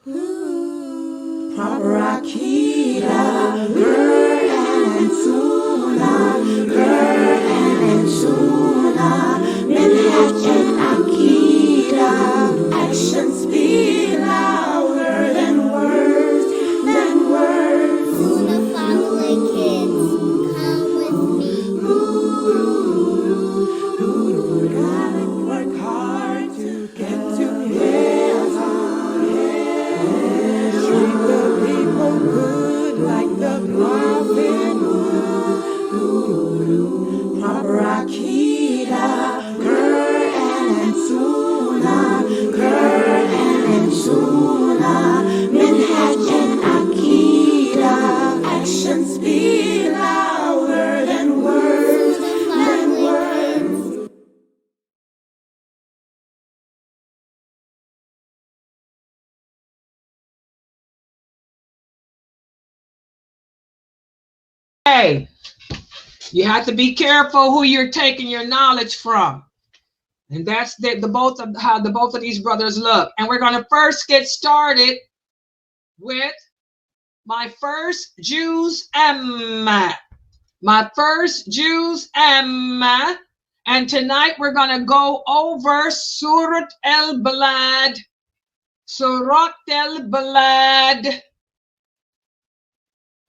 Proper Akida, Quran and Sunnah, Quran and Sunnah, Minhaj and Akida, actions speak louder than words, than words. Sunnah-following kids, come with me. Gotta work hard to get to heaven. Treat the people good like the prophet would. Proper Akida, Quran and Sunnah, Quran and Sunnah, Minhaj and Akida, actions speak louder than words, than words. Hey, you have to be careful who you're taking your knowledge from. And that's the both of how the both of these brothers look. And we're going to first get started with my first Jews Amma. My first Jews Amma. And tonight we're going to go over Surah Al Balad. Surah Al Balad.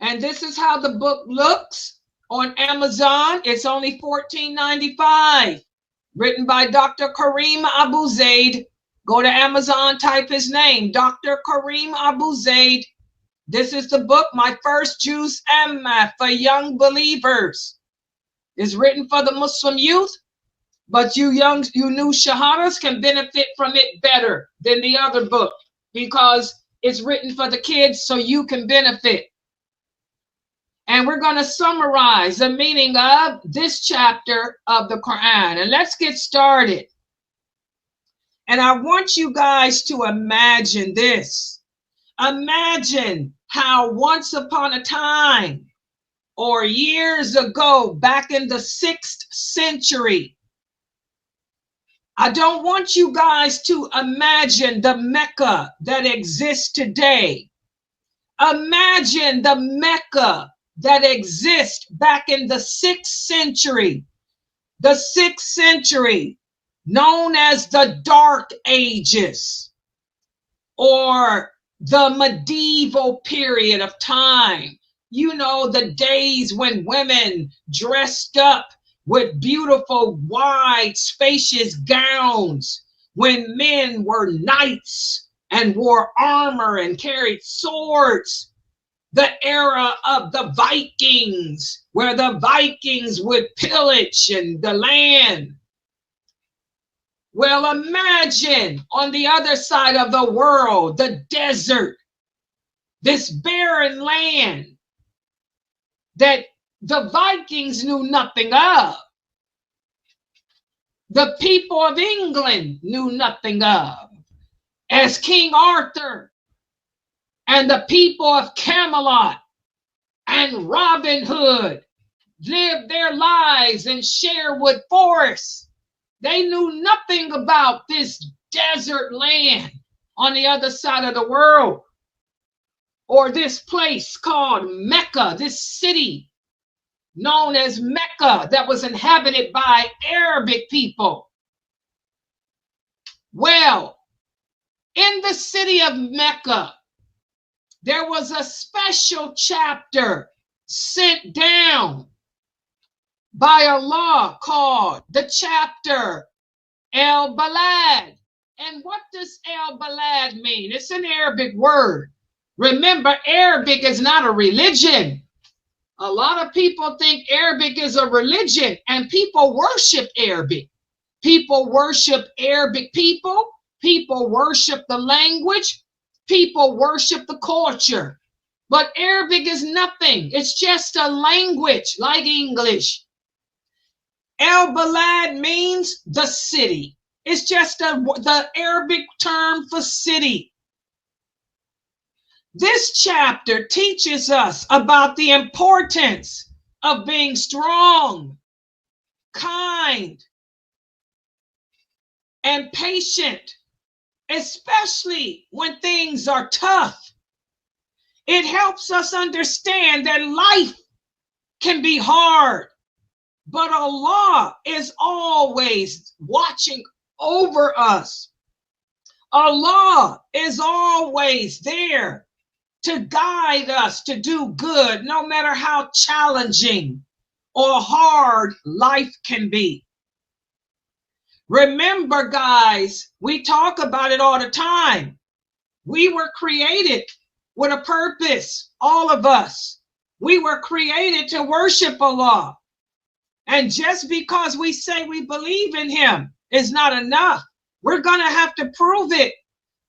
And this is how the book looks on Amazon. It's only $14.95. Written by Dr. Kareem Abu Zaid. Go to Amazon, type his name, Dr. Kareem Abu Zaid. This is the book, My First Juz Amma, for young believers. It's written for the Muslim youth, but you new shahadas can benefit from it better than the other book because it's written for the kids so you can benefit. And we're going to summarize the meaning of this chapter of the Quran. And let's get started. And I want you guys to imagine this. Imagine how once upon a time or years ago, back in the 6th century, I don't want you guys to imagine the Mecca that exists today. Imagine the Mecca that exists back in the 6th century. The 6th century, known as the Dark Ages, or the medieval period of time. You know, the days when women dressed up with beautiful, wide, spacious gowns, when men were knights and wore armor and carried swords. The era of the Vikings, where the Vikings would pillage the land. Well, imagine on the other side of the world, the desert, this barren land that the Vikings knew nothing of. The people of England knew nothing of. As King Arthur and the people of Camelot and Robin Hood lived their lives in Sherwood Forest. They knew nothing about this desert land on the other side of the world, or this place called Mecca, this city known as Mecca that was inhabited by Arabic people. Well, in the city of Mecca, there was a special chapter sent down by Allah called the chapter Al Balad. And what does Al Balad mean? It's an Arabic word. Remember, Arabic is not a religion. A lot of people think Arabic is a religion, and people worship Arabic. People worship Arabic people. People worship the language. People worship the culture. But Arabic is nothing. It's just a language like English. Al Balad means the city. It's just the Arabic term for city. This chapter teaches us about the importance of being strong, kind, and patient especially when things are tough. It helps us understand that life can be hard, but Allah is always watching over us. Allah is always there to guide us to do good, no matter how challenging or hard life can be. Remember, guys, we talk about it all the time. We were created with a purpose, all of us. We were created to worship Allah. And just because we say we believe in Him is not enough. We're going to have to prove it.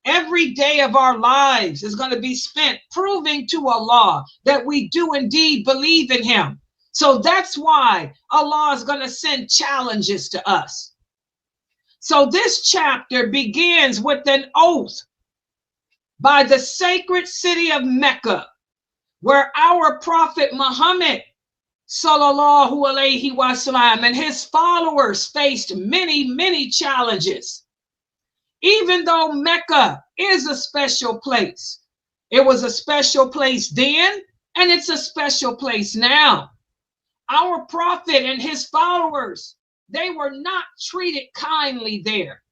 Every day of our lives is going to be spent proving to Allah that we do indeed believe in Him. So that's why Allah is going to send challenges to us. So this chapter begins with an oath by the sacred city of Mecca, where our Prophet Muhammad sallallahu alaihi wasallam and his followers faced many challenges. Even though Mecca is a special place, it was a special place then, and it's a special place now. Our prophet and his followers, they were not treated kindly there.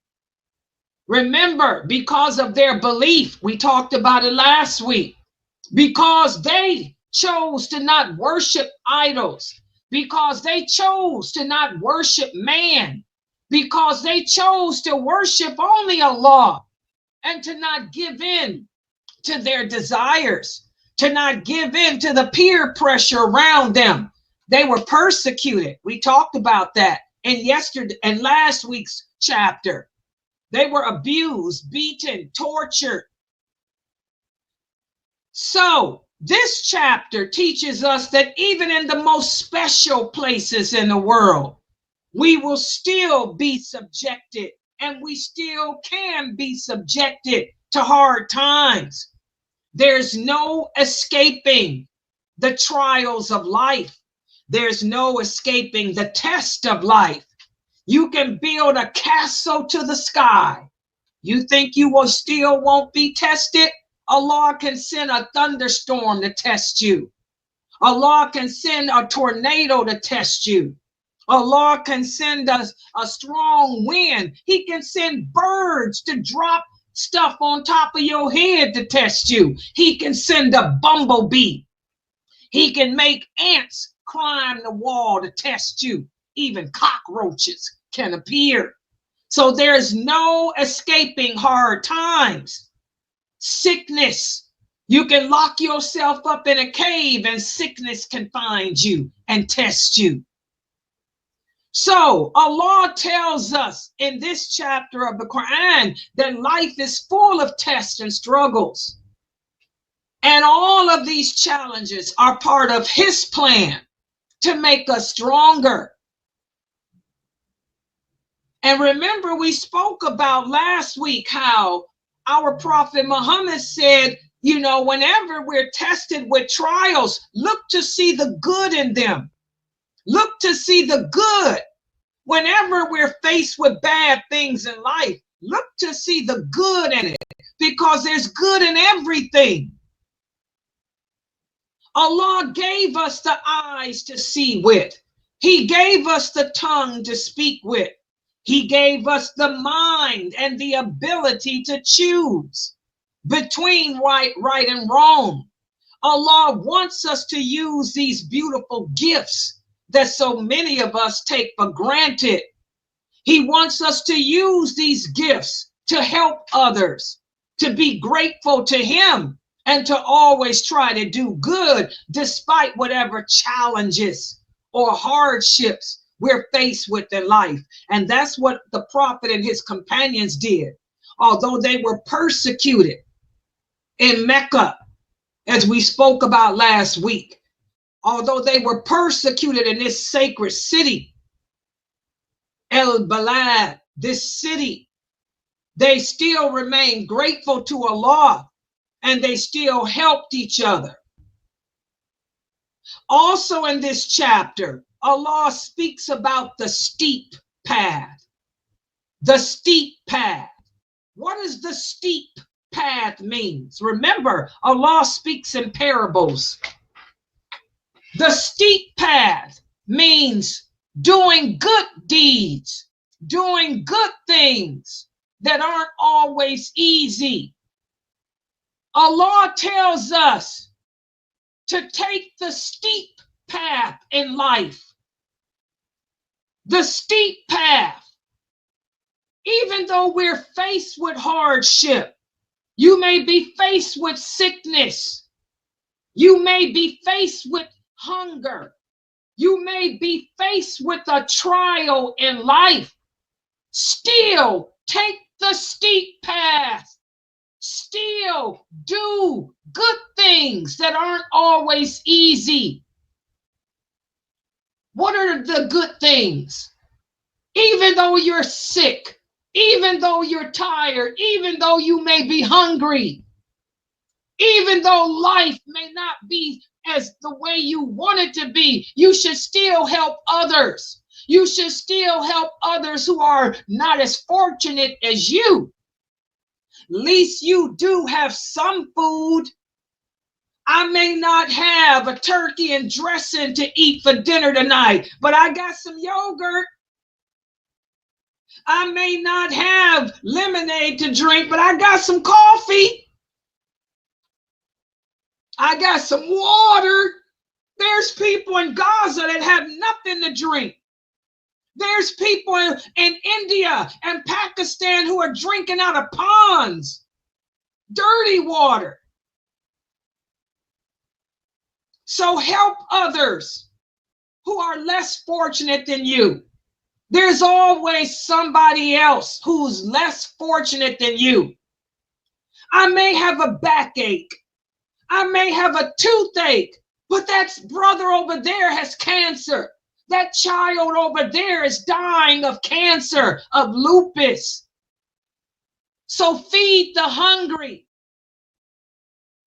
Remember, because of their belief, we talked about it last week, because they chose to not worship idols, because they chose to not worship man, because they chose to worship only Allah and to not give in to their desires, to not give in to the peer pressure around them. They were persecuted. We talked about that in last week's chapter. They were abused, beaten, tortured. So this chapter teaches us that even in the most special places in the world, we will still be subjected, and we still can be subjected to hard times. There's no escaping the trials of life. There's no escaping the test of life. You can build a castle to the sky. You think you won't be tested? Allah can send a thunderstorm to test you. Allah can send a tornado to test you. Allah can send us a strong wind. He can send birds to drop stuff on top of your head to test you. He can send a bumblebee. He can make ants climb the wall to test you. Even cockroaches can appear. So there's no escaping hard times. Sickness. You can lock yourself up in a cave and sickness can find you and test you. So Allah tells us in this chapter of the Quran that life is full of tests and struggles. And all of these challenges are part of His plan to make us stronger. And remember, we spoke about last week how our Prophet Muhammad said, whenever we're tested with trials, look to see the good in them. Look to see the good. Whenever we're faced with bad things in life, look to see the good in it, because there's good in everything. Allah gave us the eyes to see with. He gave us the tongue to speak with. He gave us the mind and the ability to choose between right and wrong. Allah wants us to use these beautiful gifts that so many of us take for granted. He wants us to use these gifts to help others, to be grateful to Him, and to always try to do good despite whatever challenges or hardships we're faced with in life. And that's what the Prophet and his companions did. Although they were persecuted in Mecca, as we spoke about last week, although they were persecuted in this sacred city, Al Balad, this city, they still remained grateful to Allah and they still helped each other. Also in this chapter, Allah speaks about the steep path. The steep path. What does the steep path means? Remember, Allah speaks in parables. The steep path means doing good deeds, doing good things that aren't always easy. Allah tells us to take the steep path in life. The steep path. Even though we're faced with hardship, you may be faced with sickness. You may be faced with hunger. You may be faced with a trial in life. Still take the steep path. Still do good things that aren't always easy. What are the good things? Even though you're sick, even though you're tired, even though you may be hungry, even though life may not be as the way you want it to be, you should still help others. You should still help others who are not as fortunate as you. At least you do have some food. I may not have a turkey and dressing to eat for dinner tonight, but I got some yogurt. I may not have lemonade to drink, but I got some coffee. I got some water. There's people in Gaza that have nothing to drink. There's people in India and Pakistan who are drinking out of ponds, dirty water. So help others who are less fortunate than you. There's always somebody else who's less fortunate than you. I may have a backache. I may have a toothache, but that brother over there has cancer. That child over there is dying of cancer, of lupus. So feed the hungry.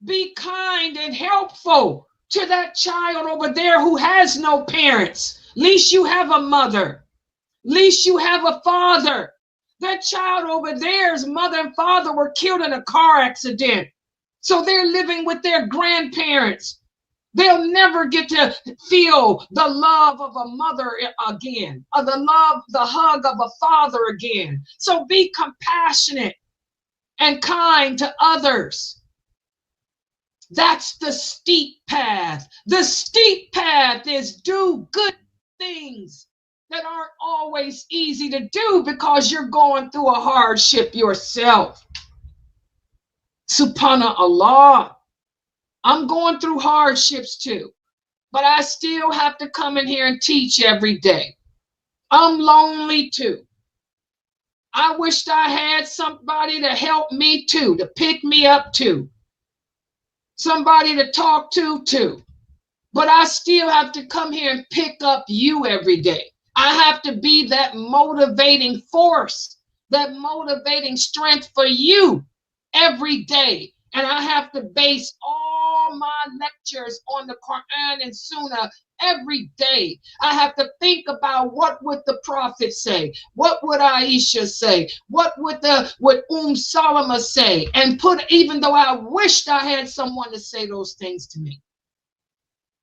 Be kind and helpful to that child over there who has no parents. At least you have a mother. At least you have a father. That child over there's mother and father were killed in a car accident. So they're living with their grandparents. They'll never get to feel the love of a mother again, or the hug of a father again. So be compassionate and kind to others. That's the steep path. The steep path is do good things that aren't always easy to do because you're going through a hardship yourself. Subhanallah. I'm going through hardships too, but I still have to come in here and teach every day. I'm lonely too. I wished I had somebody to help me too, to pick me up too. Somebody to talk to too. But I still have to come here and pick up you every day. I have to be that motivating force, that motivating strength for you every day. And I have to base all my lectures on the Quran and Sunnah every day. I have to think about what would the Prophet say? What would Aisha say? What would Salama say? And even though I wished I had someone to say those things to me.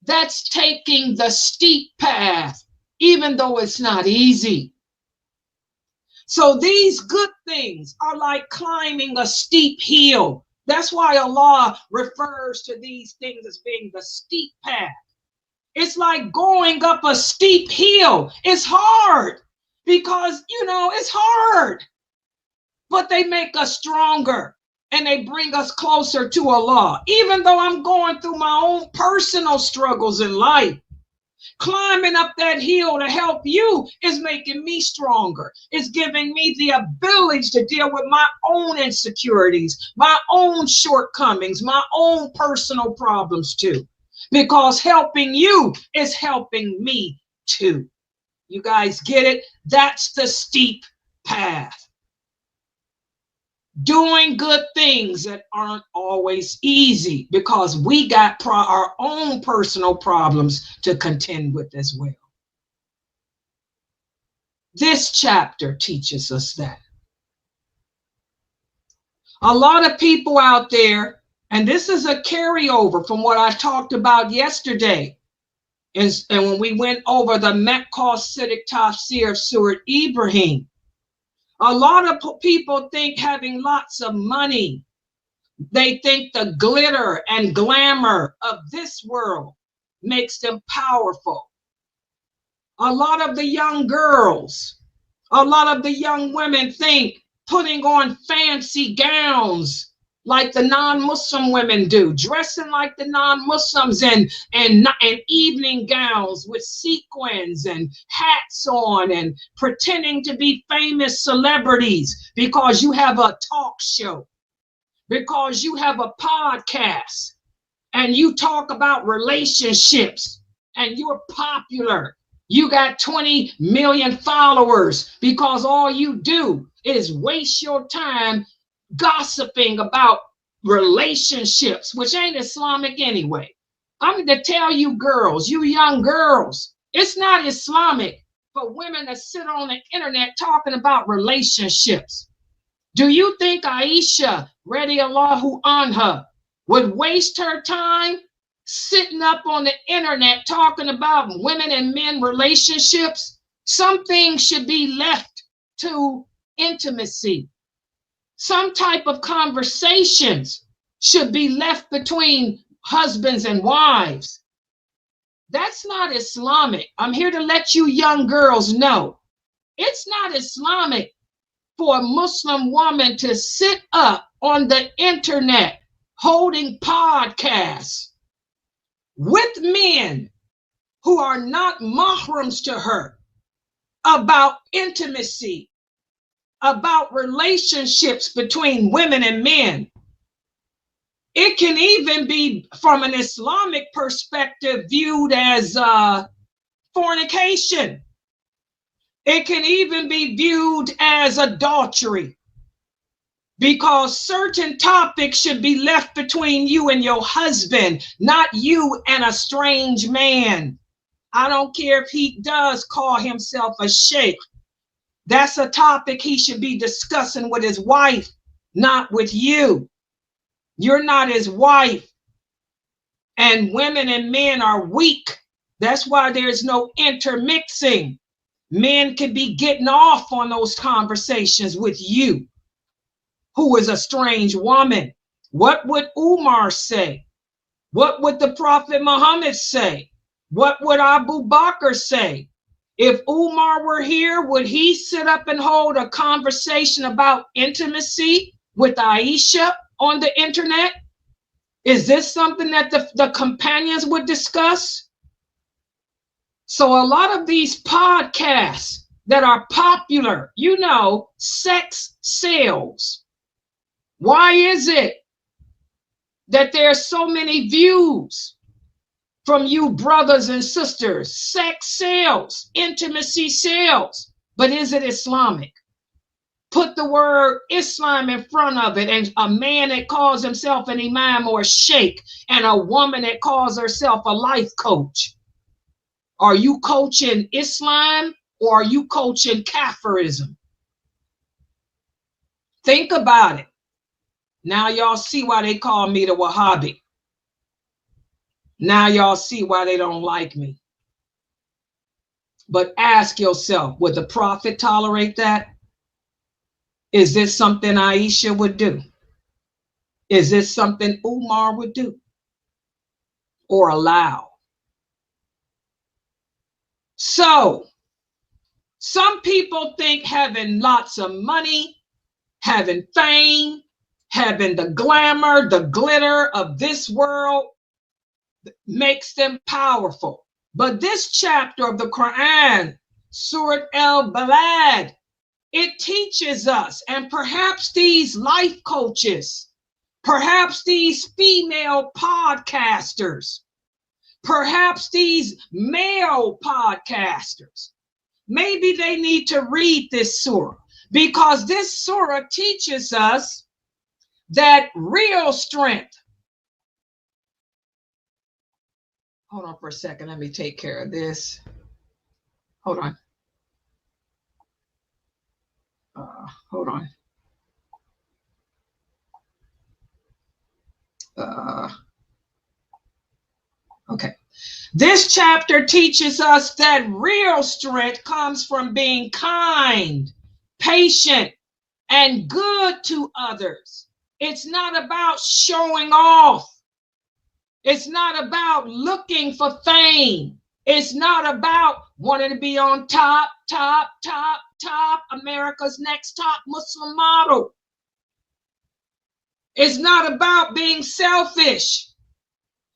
That's taking the steep path, even though it's not easy. So these good things are like climbing a steep hill. That's why Allah refers to these things as being the steep path. It's like going up a steep hill. It's hard because, it's hard. But they make us stronger and they bring us closer to Allah. Even though I'm going through my own personal struggles in life, climbing up that hill to help you is making me stronger. It's giving me the ability to deal with my own insecurities, my own shortcomings, my own personal problems too. Because helping you is helping me too. You guys get it? That's the steep path. Doing good things that aren't always easy because we got our own personal problems to contend with as well. This chapter teaches us that. A lot of people out there, and this is a carryover from what I talked about yesterday, and when we went over the Mekah Siddiq Tafsir of Surah Ibrahim. A lot of people think having lots of money, they think the glitter and glamour of this world makes them powerful. A lot of the young girls, a lot of the young women think putting on fancy gowns like the non-Muslim women do, dressing like the non-Muslims and evening gowns with sequins and hats on and pretending to be famous celebrities because you have a talk show, because you have a podcast and you talk about relationships and you're popular. You got 20 million followers because all you do is waste your time gossiping about relationships, which ain't Islamic anyway. I'm going to tell you girls, you young girls, it's not Islamic for women to sit on the internet talking about relationships. Do you think Aisha, radiallahu anha, would waste her time sitting up on the internet talking about women and men relationships? Some things should be left to intimacy. Some type of conversations should be left between husbands and wives. That's not Islamic. I'm here to let you young girls know. It's not Islamic for a Muslim woman to sit up on the internet holding podcasts with men who are not mahrams to her about intimacy, about relationships between women and men. It can even be, from an Islamic perspective, viewed as fornication. It can even be viewed as adultery, because certain topics should be left between you and your husband, not you and a strange man. I don't care if he does call himself a sheikh. That's a topic he should be discussing with his wife, not with you. You're not his wife. And women and men are weak. That's why there's no intermixing. Men could be getting off on those conversations with you, who is a strange woman. What would Umar say? What would the Prophet Muhammad say? What would Abu Bakr say? If Umar were here, would he sit up and hold a conversation about intimacy with Aisha on the internet? Is this something that the companions would discuss? So a lot of these podcasts that are popular, you know, sex sells. Why is it that there's so many views from you brothers and sisters? Sex sells, intimacy sells, but is it Islamic? Put the word Islam in front of it, and a man that calls himself an imam or a sheikh, and a woman that calls herself a life coach. Are you coaching Islam or are you coaching Kafirism? Think about it. Now y'all see why they call me the Wahhabi. Now y'all see why they don't like me. But ask yourself, would the Prophet tolerate that? Is this something Aisha would do? Is this something Umar would do or allow? So, some people think having lots of money, having fame, having the glamour, the glitter of this world makes them powerful. But this chapter of the Quran, Surah Al Balad, it teaches us, and perhaps these life coaches, perhaps these female podcasters, perhaps these male podcasters, maybe they need to read this surah, because this surah teaches us that real strength. Hold on for a second. Let me take care of this. Hold on. Hold on. This chapter teaches us that real strength comes from being kind, patient, and good to others. It's not about showing off. It's not about looking for fame. It's not about wanting to be on top, America's next top Muslim model. It's not about being selfish.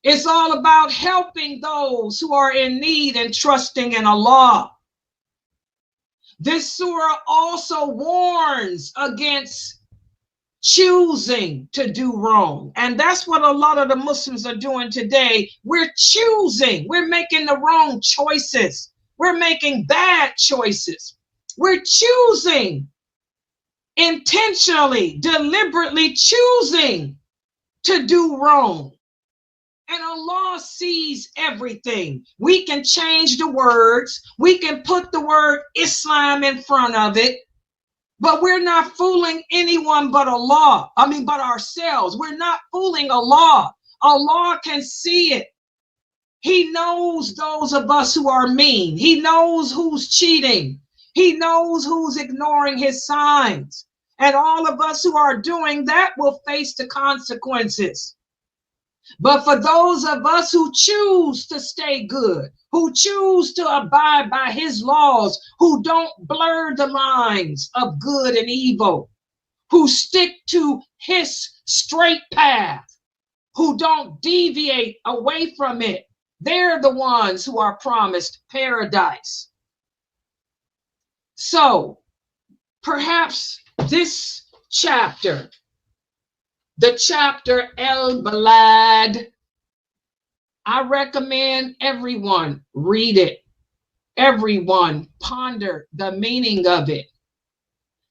It's all about helping those who are in need and trusting in Allah. This surah also warns against choosing to do wrong. And that's what a lot of the Muslims are doing today. We're choosing. We're making the wrong choices. We're making bad choices. We're choosing, intentionally, deliberately choosing to do wrong. And Allah sees everything. We can change the words. We can put the word Islam in front of it. But we're not fooling anyone but Allah. But ourselves. We're not fooling Allah. Allah can see it. He knows those of us who are mean. He knows who's cheating. He knows who's ignoring his signs. And all of us who are doing that will face the consequences. But for those of us who choose to stay good, who choose to abide by his laws, who don't blur the lines of good and evil, who stick to his straight path, who don't deviate away from it, they're the ones who are promised paradise. So perhaps this chapter, the chapter Al Balad, I recommend everyone read it. Everyone ponder the meaning of it.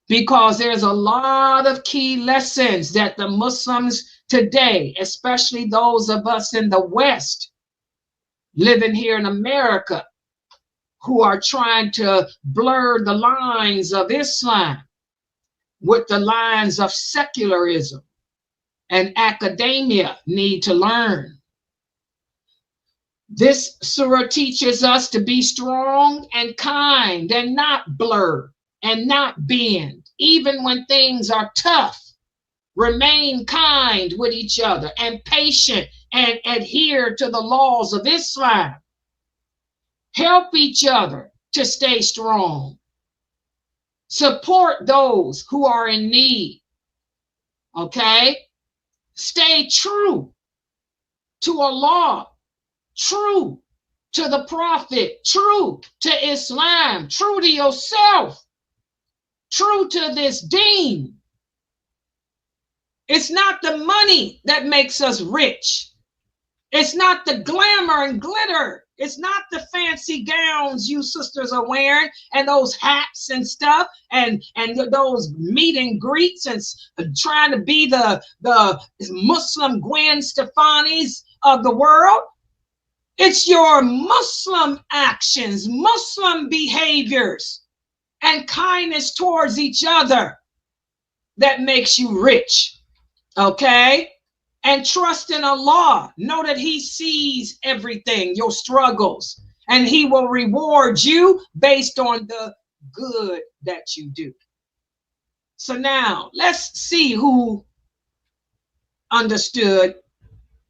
Because there's a lot of key lessons that the Muslims today, especially those of us in the West, living here in America, who are trying to blur the lines of Islam with the lines of secularism and academia need to learn. This surah teaches us to be strong and kind and not blur and not bend. Even when things are tough, remain kind with each other and patient and adhere to the laws of Islam. Help each other to stay strong. Support those who are in need. Okay? Stay true to Allah, true to the Prophet, true to Islam, true to yourself, true to this deen. It's not the money that makes us rich. It's not the glamour and glitter. It's not the fancy gowns you sisters are wearing and those hats and stuff and those meet and greets and trying to be the Muslim Gwen Stefani's of the world. It's your Muslim actions, Muslim behaviors, and kindness towards each other that makes you rich. Okay? And trust in Allah. Know that he sees everything, your struggles, and he will reward you based on the good that you do. So now let's see who understood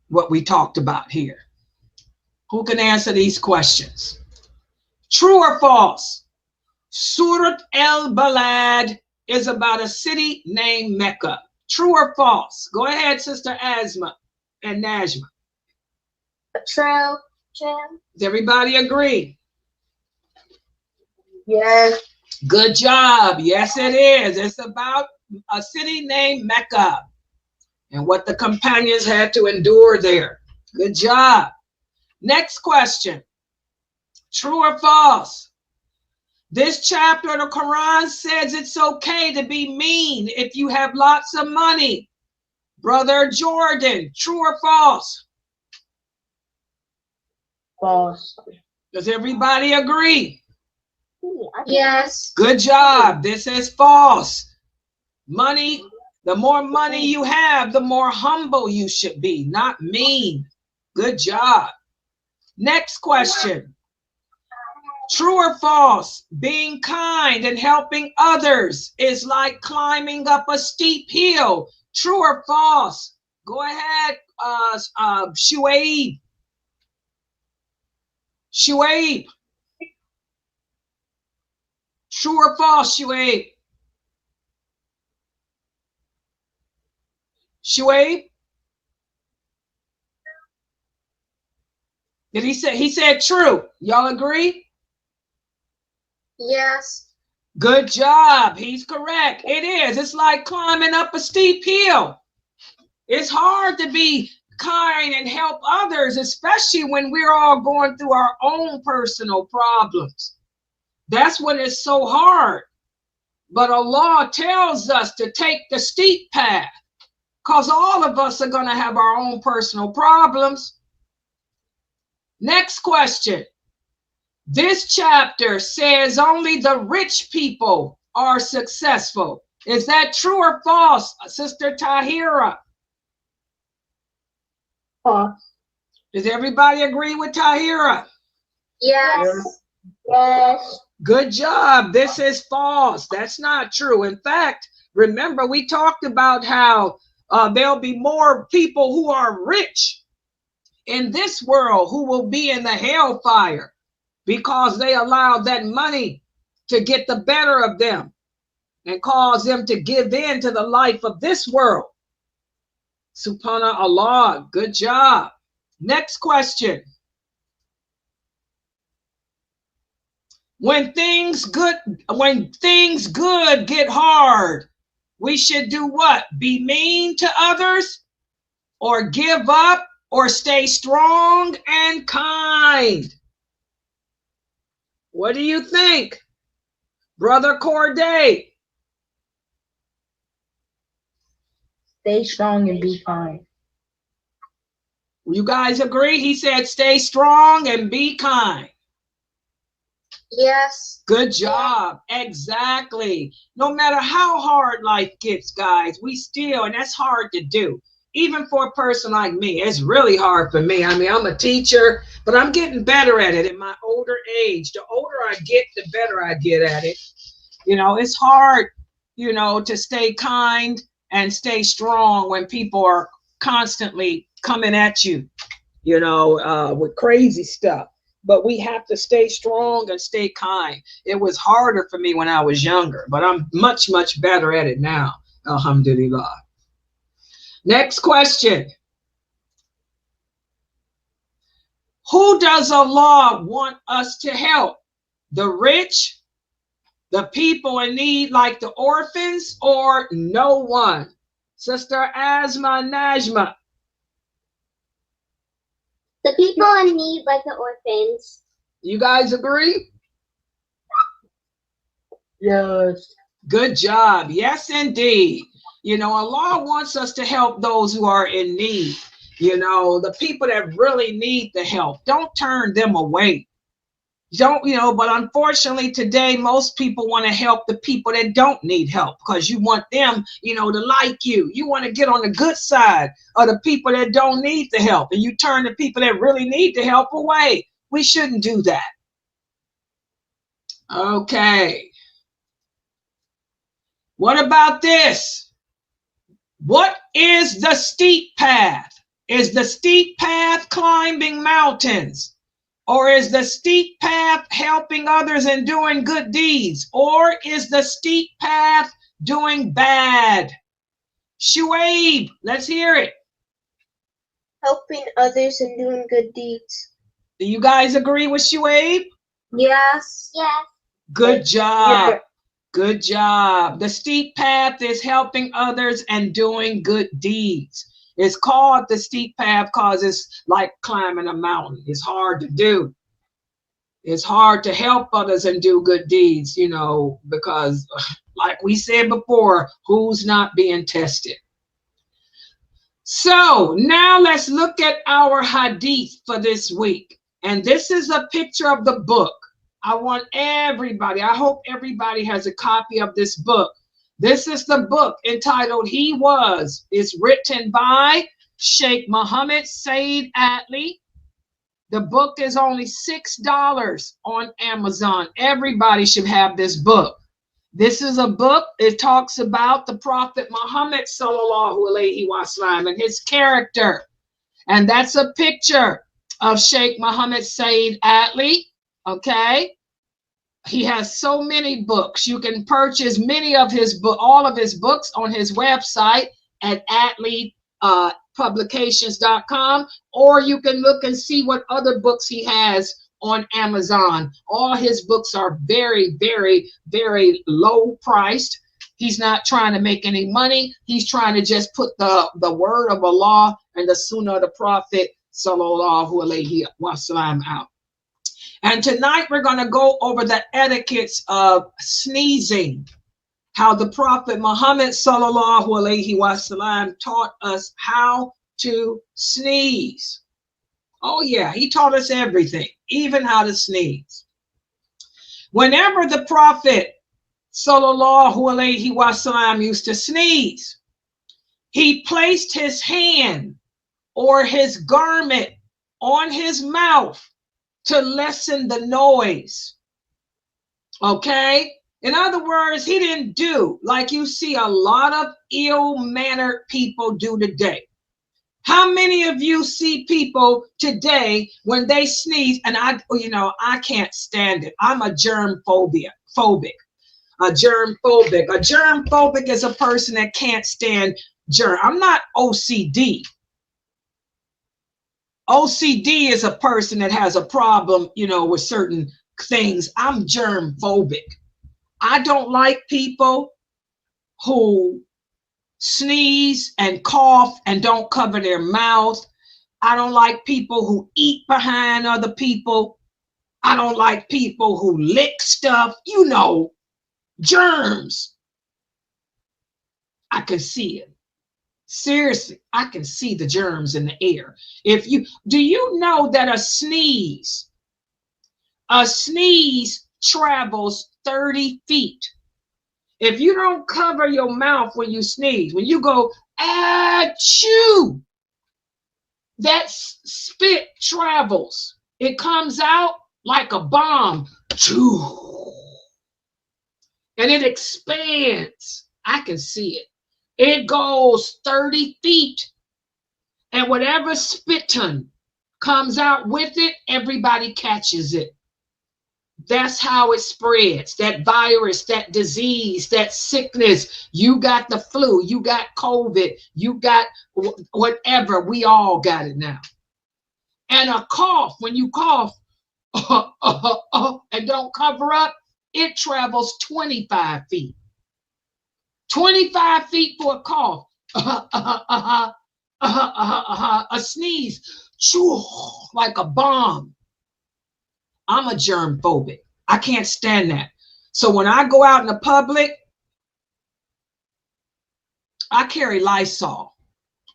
what we talked about here. Who can answer these questions? True or false? Surah Al Balad is about a city named Mecca. True or false? Go ahead, Sister Asma and Najma. True. True. Does everybody agree? Yes. Good job. Yes, it is. It's about a city named Mecca and what the companions had to endure there. Good job. Next question. True or false? This chapter of the Quran says it's okay to be mean if you have lots of money. Brother Jordan, true or false? False. Does everybody agree? Yes. Good job. This is false. Money, the more money you have, the more humble you should be, not mean. Good job. Next question. True or false? Being kind and helping others is like climbing up a steep hill. True or false? Go ahead, Shuaib. Shuaib. True or false, Shuaib? Shuaib? Did he say? He said true. Y'all agree? Yes. Good job. He's correct. It is. It's like climbing up a steep hill. It's hard to be kind and help others, especially when we're all going through our own personal problems. That's when it's so hard. But Allah tells us to take the steep path, because all of us are going to have our own personal problems. Next question. This chapter says only the rich people are successful. Is that true or false, Sister Tahira? False. Does everybody agree with Tahira? Yes. Yes. Good job. This is false. That's not true. In fact, remember we talked about how there'll be more people who are rich in this world who will be in the hellfire because they allowed that money to get the better of them and cause them to give in to the life of this world. Subhanallah. Good job. Next question. When things good get hard, we should do what? Be mean to others, or give up, or stay strong and kind? What do you think, Brother Corday? Stay strong and be kind. You guys agree? He said stay strong and be kind. Yes. Good job. Exactly. No matter how hard life gets, guys, we still, and that's hard to do. Even for a person like me, it's really hard for me. I mean, I'm a teacher, but I'm getting better at it in my older age. The older I get, the better I get at it. You know, it's hard, you know, to stay kind and stay strong when people are constantly coming at you, you know, with crazy stuff. But we have to stay strong and stay kind. It was harder for me when I was younger, but I'm much, much better at it now. Alhamdulillah. Next question. Who does Allah want us to help? The rich, the people in need like the orphans, or no one? Sister Asma Najma. The people in need like the orphans. You guys agree? Yes. Good job. Yes, indeed. You know, Allah wants us to help those who are in need. You know, the people that really need the help. Don't turn them away. Don't, you know, but unfortunately today, most people want to help the people that don't need help because you want them, you know, to like you. You want to get on the good side of the people that don't need the help, and you turn the people that really need the help away. We shouldn't do that. Okay. What about this? What is the steep path? Is the steep path climbing mountains? Or is the steep path helping others and doing good deeds? Or is the steep path doing bad? Shuaib, let's hear it. Helping others and doing good deeds. Do you guys agree with Shuaib? Yes. Yes. Good job. Good job. The steep path is helping others and doing good deeds. It's called the steep path because it's like climbing a mountain. It's hard to do. It's hard to help others and do good deeds, you know, because like we said before, who's not being tested? So now let's look at our hadith for this week. And this is a picture of the book. I want everybody, I hope everybody has a copy of this book. This is the book entitled He Was. It's written by Sheikh Muhammad Said Atli. The book is only $6 on Amazon. Everybody should have this book. This is a book. It talks about the Prophet Muhammad sallallahu alaihi wasallam and his character. And that's a picture of Sheikh Muhammad Said Atli. Okay. He has so many books. You can purchase many of his book, all of his books on his website at atlipublications.com, or you can look and see what other books he has on Amazon. All his books are very, very, very low priced. He's not trying to make any money. He's trying to just put the word of Allah and the Sunnah of the Prophet sallallahu alaihi wasallam out. And tonight we're going to go over the etiquettes of sneezing, how the Prophet Muhammad sallallahu alaihi wasallam taught us how to sneeze. Oh yeah, he taught us everything, even how to sneeze. Whenever the Prophet sallallahu alaihi wasallam used to sneeze, he placed his hand or his garment on his mouth to lessen the noise. Okay? In other words, he didn't do like you see a lot of ill-mannered people do today. How many of you see people today when they sneeze, and I can't stand it. I'm a germ phobic. A germ phobic is a person that can't stand germ. I'm not OCD. OCD is a person that has a problem, with certain things. I'm germ phobic. I don't like people who sneeze and cough and don't cover their mouth. I don't like people who eat behind other people. I don't like people who lick stuff, germs. I can see it. Seriously, I can see the germs in the air. Do you know that a sneeze travels 30 feet? If you don't cover your mouth when you sneeze, when you go, achoo, that spit travels. It comes out like a bomb. Choo. And it expands. I can see it. It goes 30 feet. And whatever spitton comes out with it, everybody catches it. That's how it spreads. That virus, that disease, that sickness. You got the flu, you got COVID, you got whatever. We all got it now. And a cough, when you cough and don't cover up, it travels 25 feet. 25 feet for a cough. A sneeze, like a bomb. I'm a germ phobic. I can't stand that. So when I go out in the public, I carry Lysol.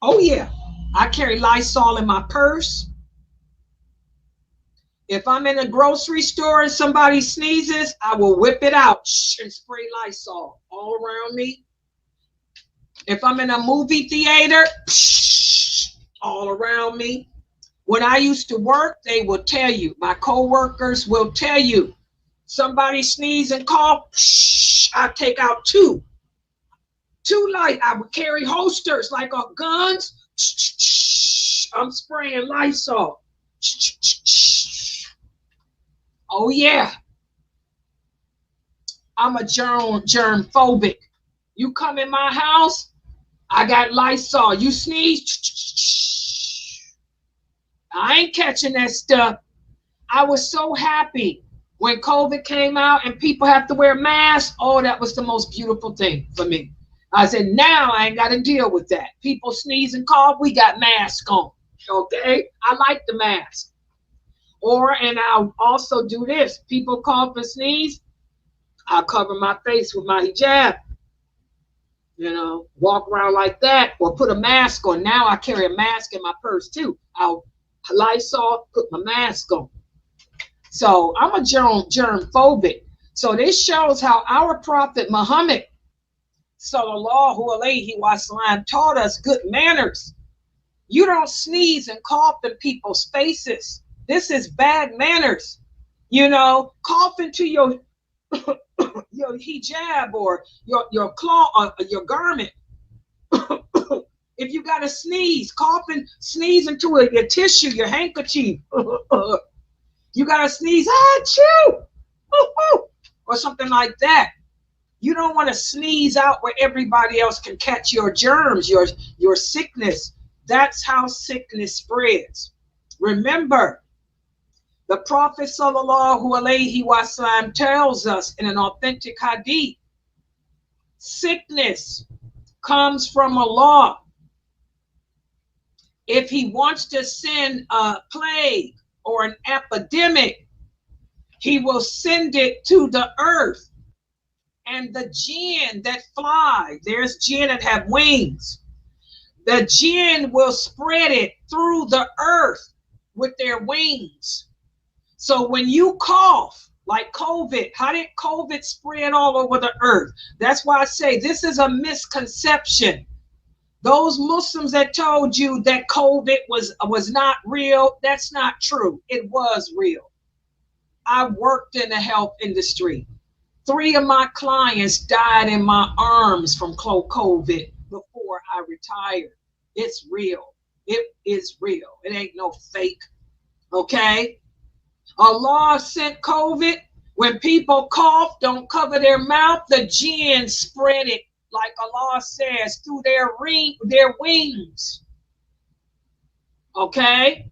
Oh yeah, I carry Lysol in my purse. If I'm in a grocery store and somebody sneezes, I will whip it out and spray Lysol all around me. If I'm in a movie theater, all around me. When I used to work, they will tell you, my co-workers will tell you, somebody sneeze and cough, I take out two light. I would carry holsters like guns. I'm spraying Lysol. Oh yeah. I'm a germ phobic. You come in my house, I got Lysol. You sneeze, I ain't catching that stuff. I was so happy when COVID came out and people have to wear masks. Oh, that was the most beautiful thing for me. I said, now I ain't got to deal with that. People sneeze and cough, we got masks on. Okay? I like the mask. And I'll also do this. People cough and sneeze, I'll cover my face with my hijab. Walk around like that or put a mask on. Now I carry a mask in my purse too. I'll Lysol, put my mask on. So I'm a germ phobic. So this shows how our Prophet Muhammad sallallahu alaihi wasallam taught us good manners. You don't sneeze and cough in people's faces. This is bad manners. You know, cough into your your hijab or your cloth or your garment. If you got to sneeze, cough and sneeze into your tissue, your handkerchief. You got to sneeze, achoo, or something like that. You don't want to sneeze out where everybody else can catch your germs, your sickness. That's how sickness spreads. Remember, the Prophet ﷺ tells us in an authentic hadith, sickness comes from Allah. If he wants to send a plague or an epidemic, he will send it to the earth. And the jinn that fly, there's jinn that have wings. The jinn will spread it through the earth with their wings. So when you cough, like COVID, how did COVID spread all over the earth? That's why I say this is a misconception. Those Muslims that told you that COVID was not real, that's not true. It was real. I worked in the health industry. 3 of my clients died in my arms from COVID before I retired. It's real. It is real. It ain't no fake. Okay? Allah sent COVID. When people cough, don't cover their mouth, the jinn spread it, like Allah says, through their wings. Okay?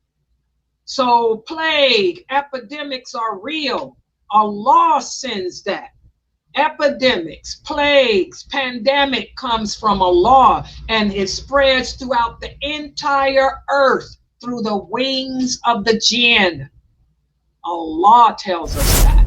So plague, epidemics are real. Allah sends that. Epidemics, plagues, pandemic comes from Allah, and it spreads throughout the entire earth through the wings of the jinn. Allah tells us that.